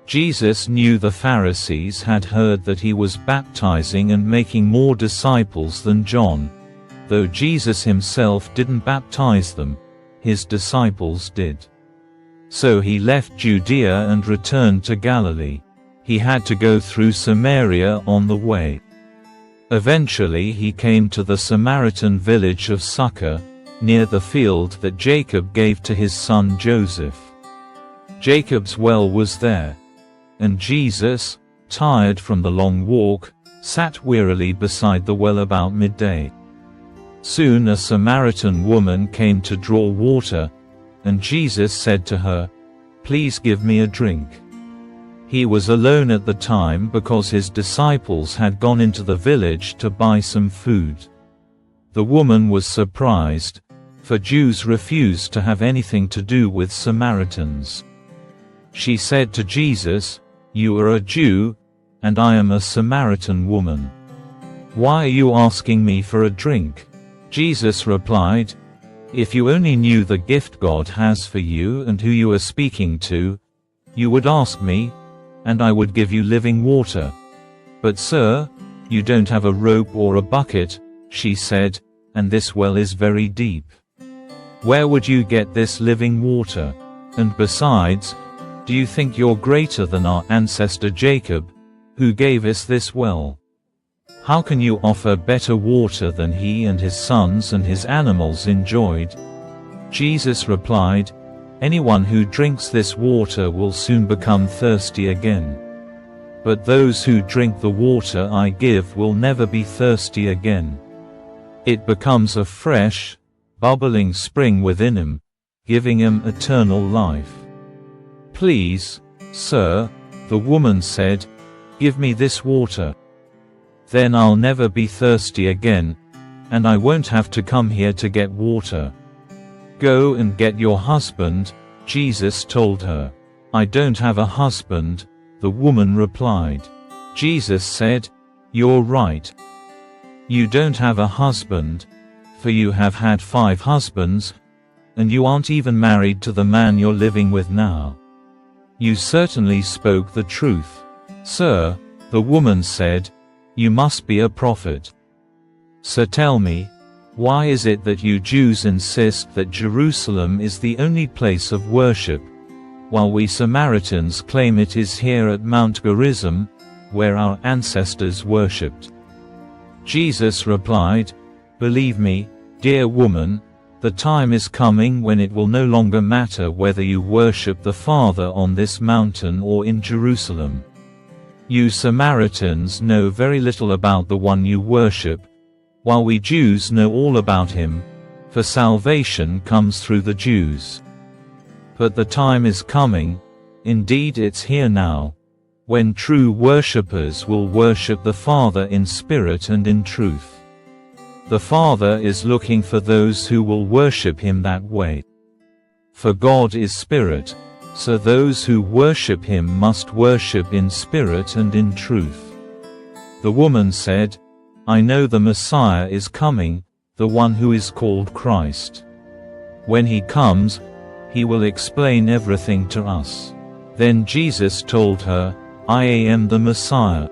Jesus knew the Pharisees had heard that he was baptizing and making more disciples than John. Though Jesus himself didn't baptize them, his disciples did. So he left Judea and returned to Galilee. He had to go through Samaria on the way. Eventually he came to the Samaritan village of Sychar, near the field that Jacob gave to his son Joseph. Jacob's well was there, and Jesus, tired from the long walk, sat wearily beside the well about midday. Soon a Samaritan woman came to draw water, and Jesus said to her, "Please give me a drink." He was alone at the time because his disciples had gone into the village to buy some food. The woman was surprised, for Jews refused to have anything to do with Samaritans. She said to Jesus, "You are a Jew, and I am a Samaritan woman. Why are you asking me for a drink?" Jesus replied, "If you only knew the gift God has for you and who you are speaking to, you would ask me, and I would give you living water. But sir, you don't have a rope or a bucket," she said, "and this well is very deep. Where would you get this living water? And besides, do you think you're greater than our ancestor Jacob, who gave us this well? How can you offer better water than he and his sons and his animals enjoyed?" Jesus replied, "Anyone who drinks this water will soon become thirsty again. But those who drink the water I give will never be thirsty again. It becomes a fresh, bubbling spring within him, giving him eternal life." "Please, sir," the woman said, "give me this water. Then I'll never be thirsty again, and I won't have to come here to get water." "Go and get your husband," Jesus told her. "I don't have a husband," the woman replied. Jesus said, "You're right. You don't have a husband, for you have had 5 husbands, and you aren't even married to the man you're living with now. You certainly spoke the truth." "Sir," the woman said, "you must be a prophet. So tell me, why is it that you Jews insist that Jerusalem is the only place of worship, while we Samaritans claim it is here at Mount Gerizim, where our ancestors worshipped?" Jesus replied, "Believe me, dear woman, the time is coming when it will no longer matter whether you worship the Father on this mountain or in Jerusalem. You Samaritans know very little about the one you worship, while we Jews know all about him, for salvation comes through the Jews. But the time is coming, indeed it's here now, when true worshippers will worship the Father in spirit and in truth. The Father is looking for those who will worship him that way. For God is spirit, so those who worship him must worship in spirit and in truth." The woman said, "I know the Messiah is coming, the one who is called Christ. When he comes, he will explain everything to us." Then Jesus told her, "I am the Messiah.